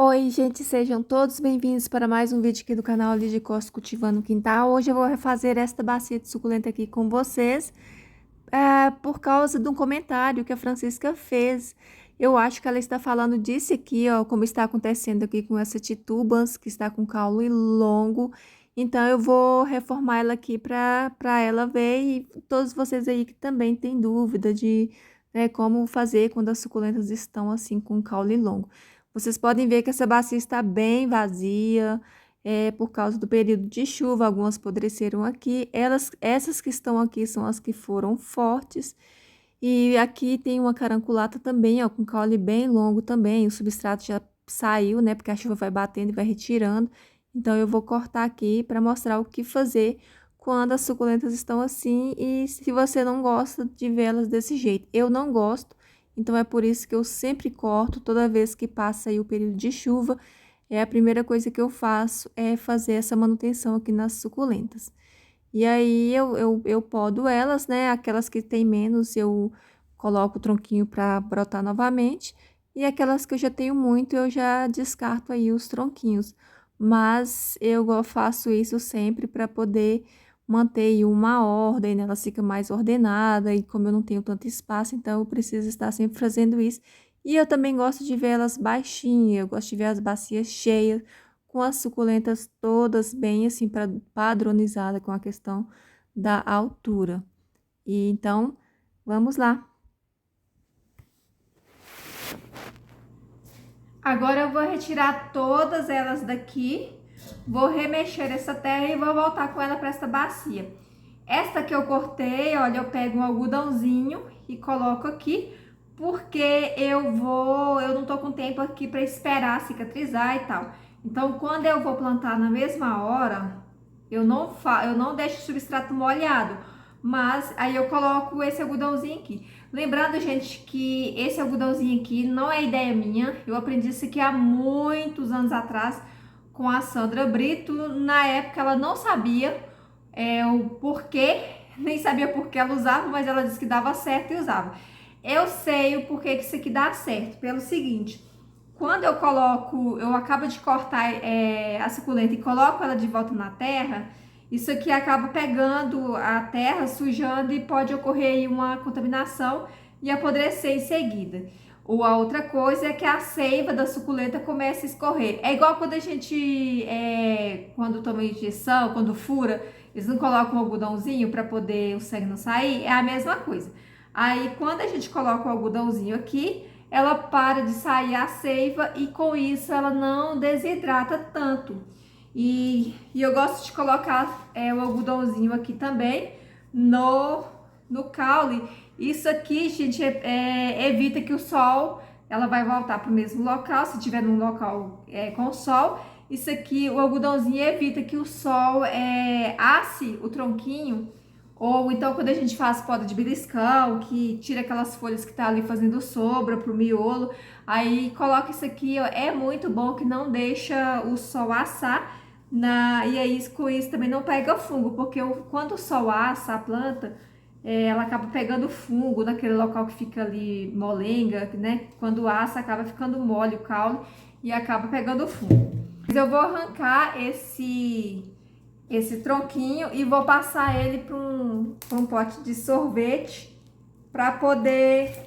Oi, gente, sejam todos bem-vindos para mais um vídeo aqui do canal Lídia Costa Cultivando o Quintal. Hoje eu vou refazer esta bacia de suculenta aqui com vocês, por causa de um comentário que a Francisca fez. Eu acho que ela está falando disso aqui, ó, como está acontecendo aqui com essa titubas, que está com caule longo. Então, eu vou reformar ela aqui para ela ver, e todos vocês aí que também têm dúvida de, né, como fazer quando as suculentas estão assim com caule longo. Vocês podem ver que essa bacia está bem vazia, por causa do período de chuva, algumas apodreceram aqui. Essas que estão aqui são as que foram fortes. E aqui tem uma caranculata também, ó, com caule bem longo também. O substrato já saiu, né, porque a chuva vai batendo e vai retirando. Então, eu vou cortar aqui para mostrar o que fazer quando as suculentas estão assim e se você não gosta de vê-las desse jeito. Eu não gosto. Então, é por isso que eu sempre corto toda vez que passa aí o período de chuva. A primeira coisa que eu faço é fazer essa manutenção aqui nas suculentas. E aí, eu podo elas, né? Aquelas que tem menos, eu coloco o tronquinho para brotar novamente. E aquelas que eu já tenho muito, eu já descarto aí os tronquinhos. Mas eu faço isso sempre para poder manter uma ordem, né? Ela fica mais ordenada e como eu não tenho tanto espaço, então eu preciso estar sempre fazendo isso. E eu também gosto de ver elas baixinhas, eu gosto de ver as bacias cheias, com as suculentas todas bem assim padronizada com a questão da altura. E então, vamos lá. Agora eu vou retirar todas elas daqui, vou remexer essa terra e vou voltar com ela para esta bacia. Esta que eu cortei, olha, eu pego um algodãozinho e coloco aqui, porque eu não tô com tempo aqui para esperar cicatrizar e tal. Então, quando eu vou plantar na mesma hora, eu não deixo o substrato molhado, mas aí eu coloco esse algodãozinho aqui. Lembrando, gente, que esse algodãozinho aqui não é ideia minha. Eu aprendi isso aqui há muitos anos atrás com a Sandra Brito. Na época ela não sabia o porquê, nem sabia por que ela usava, mas ela disse que dava certo e usava. Eu sei o porquê que isso aqui dá certo, pelo seguinte: quando eu acabo de cortar a suculenta e coloco ela de volta na terra, isso aqui acaba pegando a terra, sujando e pode ocorrer aí uma contaminação e apodrecer em seguida. Ou a outra coisa é que a seiva da suculenta começa a escorrer. É igual quando a gente, quando toma injeção, quando fura, eles não colocam um algodãozinho para poder o sangue não sair? É a mesma coisa. Aí, quando a gente coloca o algodãozinho aqui, ela para de sair a seiva e com isso ela não desidrata tanto. E eu gosto de colocar o algodãozinho aqui também no caule. Isso aqui, gente, evita que o sol ela vai voltar para o mesmo local, se tiver num local com sol. Isso aqui, o algodãozinho evita que o sol asse o tronquinho, ou então quando a gente faz poda de beliscão, que tira aquelas folhas que tá ali fazendo sombra pro miolo, aí coloca isso aqui, ó, é muito bom que não deixa o sol assar, e aí com isso também não pega fungo, porque quando o sol assa a planta, ela acaba pegando fungo naquele local que fica ali molenga, né? Quando assa acaba ficando mole o caule e acaba pegando fungo. Mas eu vou arrancar esse tronquinho e vou passar ele para um pote de sorvete para poder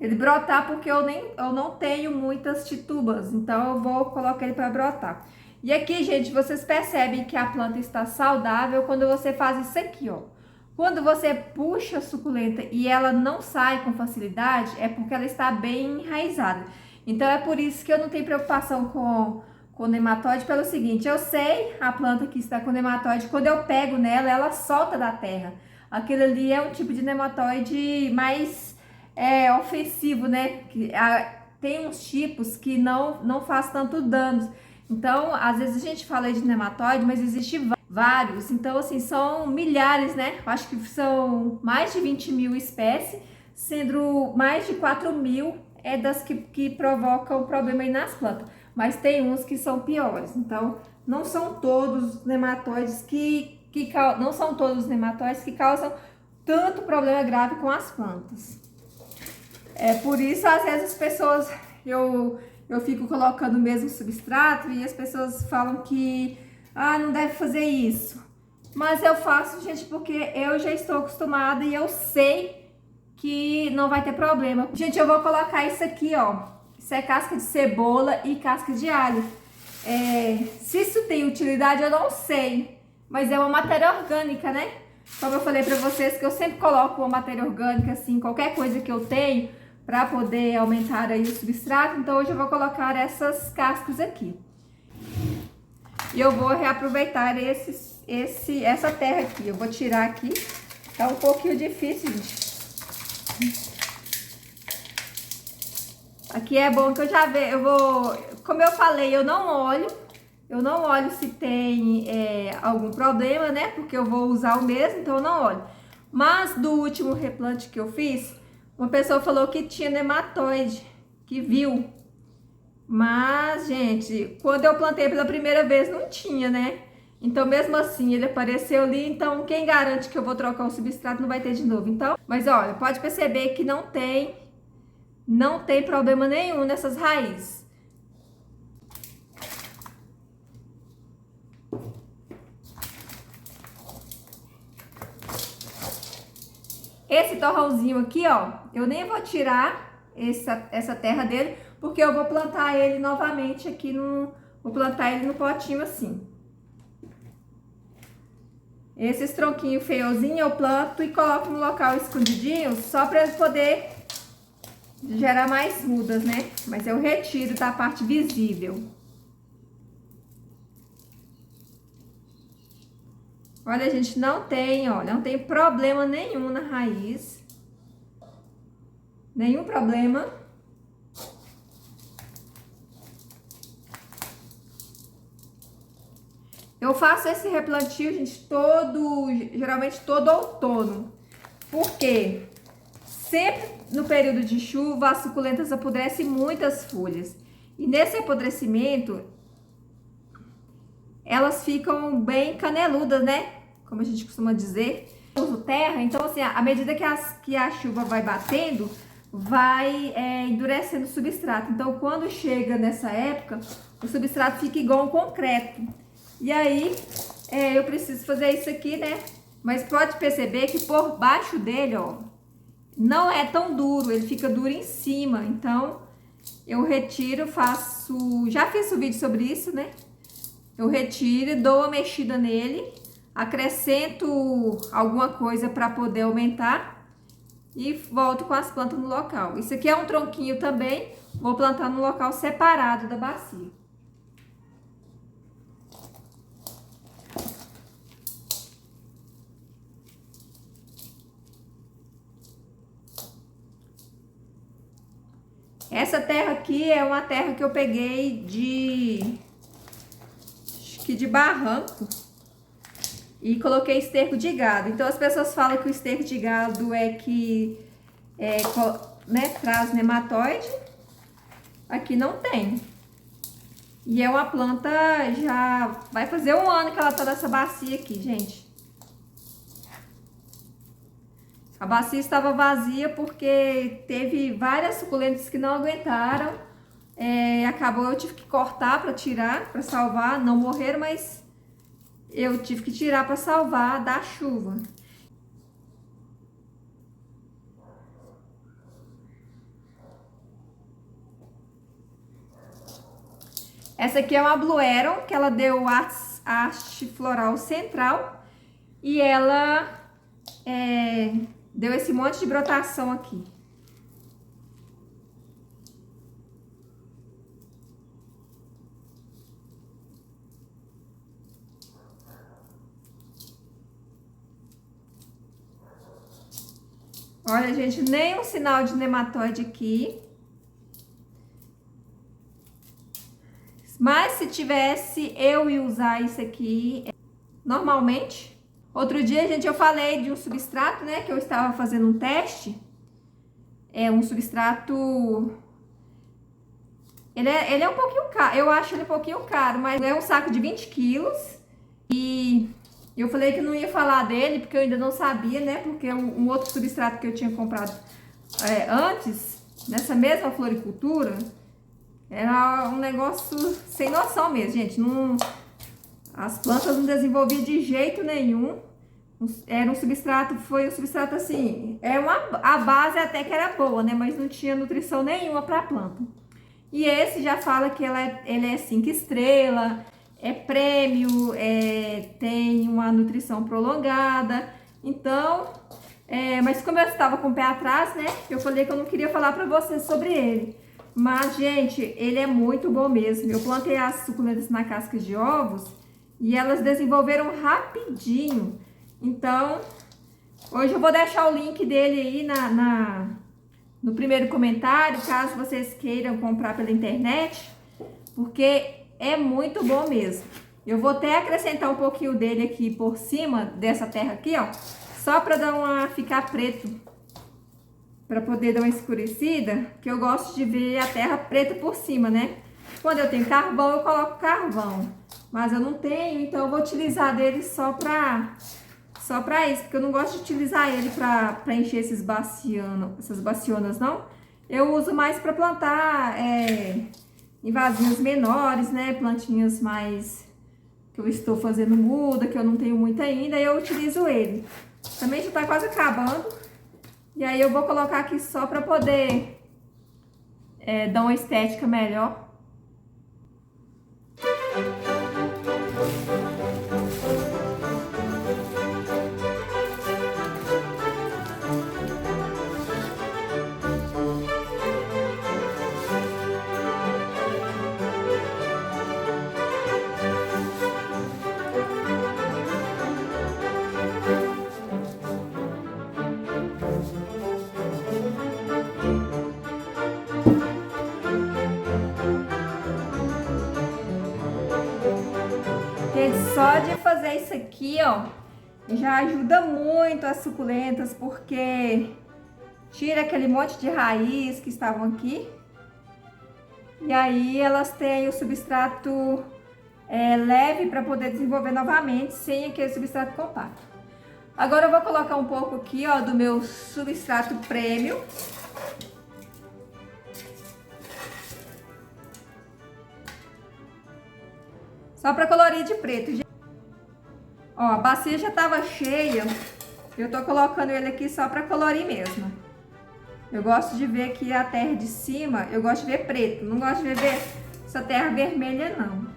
ele brotar, porque eu não tenho muitas titubas, então eu vou colocar ele para brotar. E aqui, gente, vocês percebem que a planta está saudável quando você faz isso aqui, ó. Quando você puxa a suculenta e ela não sai com facilidade, é porque ela está bem enraizada. Então, é por isso que eu não tenho preocupação com nematóide, pelo seguinte: eu sei a planta que está com nematóide, quando eu pego nela, ela solta da terra. Aquele ali é um tipo de nematóide mais ofensivo, né? Tem uns tipos que não faz tanto danos. Então, às vezes a gente fala de nematóide, mas existe vários. Então, assim, são milhares, né? Eu acho que são mais de 20 mil espécies, sendo mais de 4 mil das que provocam problema aí nas plantas. Mas tem uns que são piores. Então, não são todos nematóides não são todos os nematóides que causam tanto problema grave com as plantas. É por isso, às vezes, as pessoas... Eu fico colocando o mesmo substrato e as pessoas falam que... Ah, não deve fazer isso. Mas eu faço, gente, porque eu já estou acostumada e eu sei que não vai ter problema. Gente, eu vou colocar isso aqui, ó. Isso é casca de cebola e casca de alho. Se isso tem utilidade, eu não sei. Mas é uma matéria orgânica, né? Como eu falei pra vocês, que eu sempre coloco uma matéria orgânica, assim, qualquer coisa que eu tenho, pra poder aumentar aí o substrato. Então hoje eu vou colocar essas cascas aqui. E eu vou reaproveitar essa terra aqui. Eu vou tirar aqui. Tá um pouquinho difícil, gente. Aqui é bom que eu já vejo, como eu falei, eu não olho se tem algum problema, né? Porque eu vou usar o mesmo, então eu não olho. Mas do último replante que eu fiz, uma pessoa falou que tinha nematóide, que viu. Mas, gente, quando eu plantei pela primeira vez não tinha, né? Então, mesmo assim, ele apareceu ali, então quem garante que eu vou trocar o substrato não vai ter de novo. Então, mas olha, pode perceber que não tem problema nenhum nessas raízes. Esse torrãozinho aqui, ó, eu nem vou tirar essa terra dele, porque eu vou plantar ele novamente aqui vou plantar ele no potinho assim. Esses tronquinhos feiozinhos eu planto e coloco no local escondidinho, só para ele poder gerar mais mudas, né? Mas eu retiro da parte visível. Olha, gente, não tem problema nenhum na raiz. Nenhum problema. Eu faço esse replantio, gente, geralmente todo outono. Por quê? Sempre no período de chuva, as suculentas apodrecem muitas folhas. E nesse apodrecimento, elas ficam bem caneludas, né? Como a gente costuma dizer. Eu uso terra, então assim, à medida que a chuva vai batendo, vai endurecendo o substrato. Então, quando chega nessa época, o substrato fica igual um concreto. E aí, eu preciso fazer isso aqui, né? Mas pode perceber que por baixo dele, ó, não é tão duro, ele fica duro em cima. Então, eu retiro, já fiz um vídeo sobre isso, né? Eu retiro, dou uma mexida nele, acrescento alguma coisa para poder aumentar e volto com as plantas no local. Isso aqui é um tronquinho também, vou plantar no local separado da bacia. Essa terra aqui é uma terra que eu peguei acho que de barranco e coloquei esterco de gado. Então as pessoas falam que o esterco de gado traz nematóide. Aqui não tem. E é uma planta, já vai fazer um ano que ela tá nessa bacia aqui, gente. A bacia estava vazia porque teve várias suculentas que não aguentaram. Acabou, eu tive que cortar para tirar, para salvar. Não morreram, mas eu tive que tirar para salvar da chuva. Essa aqui é uma Blue Aeron, que ela deu haste floral central. E ela deu esse monte de brotação aqui. Olha, gente, nenhum sinal de nematóide aqui. Mas se tivesse, eu ia usar isso aqui normalmente. Outro dia, gente, eu falei de um substrato, né, que eu estava fazendo um teste. É um substrato... Ele é um pouquinho caro, eu acho ele um pouquinho caro, mas é um saco de 20 quilos. E eu falei que não ia falar dele, porque eu ainda não sabia, né, porque um outro substrato que eu tinha comprado antes, nessa mesma floricultura, era um negócio sem noção mesmo, gente. Não, as plantas não desenvolviam de jeito nenhum. Era um substrato, foi um substrato assim, a base até que era boa, né? Mas não tinha nutrição nenhuma para a planta. E esse já fala que ele é 5 estrelas, é prêmio, tem uma nutrição prolongada. Então, mas como eu estava com o pé atrás, né? Eu falei que eu não queria falar para vocês sobre ele. Mas, gente, ele é muito bom mesmo. Eu plantei as suculentas na casca de ovos e elas desenvolveram rapidinho. Então, hoje eu vou deixar o link dele aí no primeiro comentário, caso vocês queiram comprar pela internet, porque é muito bom mesmo. Eu vou até acrescentar um pouquinho dele aqui por cima dessa terra aqui, ó, só para ficar preto, para poder dar uma escurecida, que eu gosto de ver a terra preta por cima, né? Quando eu tenho carvão, eu coloco carvão, mas eu não tenho, então eu vou utilizar dele só para isso, porque eu não gosto de utilizar ele para encher essas bacionas, não. Eu uso mais para plantar em vasinhos menores, né? Plantinhas mais que eu estou fazendo muda, que eu não tenho muito ainda, eu utilizo ele. Também já tá quase acabando. E aí eu vou colocar aqui só para poder dar uma estética melhor. Gente, só de fazer isso aqui, ó, já ajuda muito as suculentas, porque tira aquele monte de raiz que estavam aqui. E aí elas têm o substrato leve para poder desenvolver novamente, sem aquele substrato compacto. Agora eu vou colocar um pouco aqui, ó, do meu substrato premium. Só para colorir de preto. Ó, a bacia já estava cheia. Eu tô colocando ele aqui só para colorir mesmo. Eu gosto de ver aqui a terra de cima, eu gosto de ver preto. Não gosto de ver essa terra vermelha, não.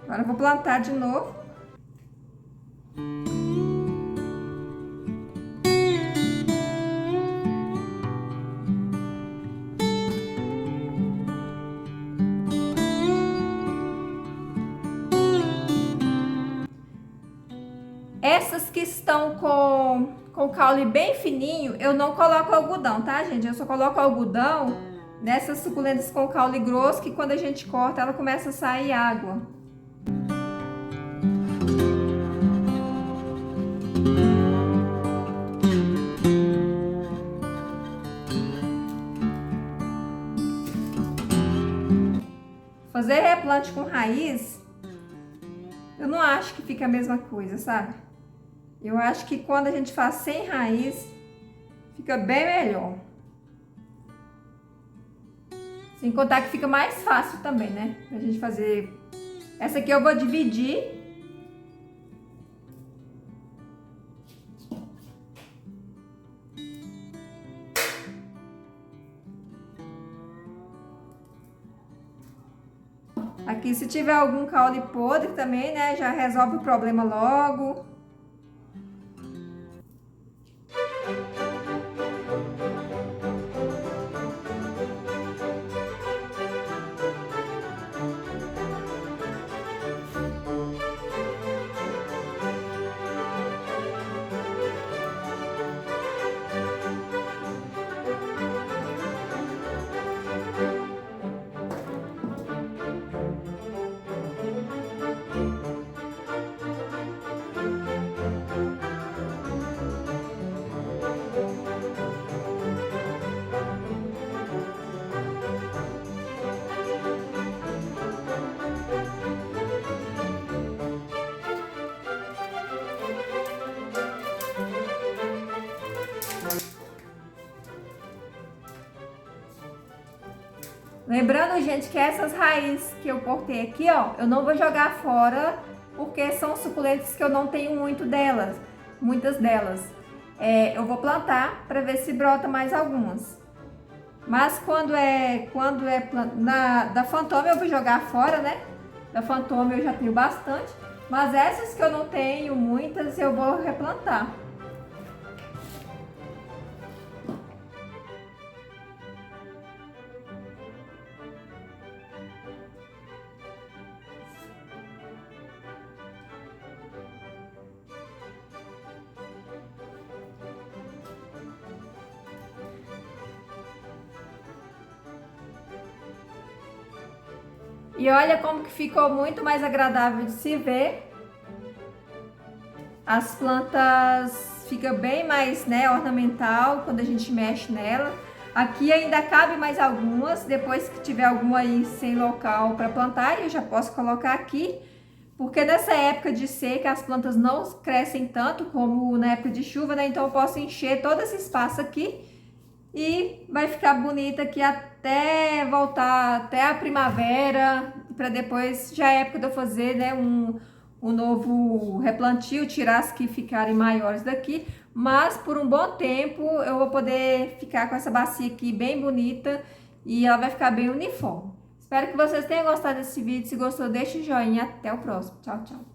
Agora eu vou plantar de novo. Essas que estão com o caule bem fininho, eu não coloco algodão, tá, gente? Eu só coloco algodão nessas suculentas com caule grosso, que quando a gente corta, ela começa a sair água. Fazer replante com raiz, eu não acho que fica a mesma coisa, sabe? Eu acho que quando a gente faz sem raiz, fica bem melhor. Sem contar que fica mais fácil também, né? Pra gente fazer. Essa aqui eu vou dividir. Aqui, se tiver algum caule podre também, né? Já resolve o problema logo. Lembrando, gente, que essas raízes que eu cortei aqui, ó, eu não vou jogar fora, porque são suculentas que eu não tenho muitas delas. Eu vou plantar para ver se brota mais algumas. Mas da Fantôme eu vou jogar fora, né? Da Fantôme eu já tenho bastante, mas essas que eu não tenho muitas eu vou replantar. E olha como que ficou muito mais agradável de se ver. As plantas ficam bem mais, né, ornamental quando a gente mexe nela. Aqui ainda cabe mais algumas, depois que tiver alguma aí sem local para plantar, eu já posso colocar aqui. Porque nessa época de seca as plantas não crescem tanto como na época de chuva, né? Então eu posso encher todo esse espaço aqui e vai ficar bonita aqui até voltar, até a primavera, para depois já é época de eu fazer, né, um novo replantio, tirar as que ficarem maiores daqui, mas por um bom tempo eu vou poder ficar com essa bacia aqui bem bonita e ela vai ficar bem uniforme. Espero que vocês tenham gostado desse vídeo, se gostou deixa o joinha, até o próximo, tchau, tchau.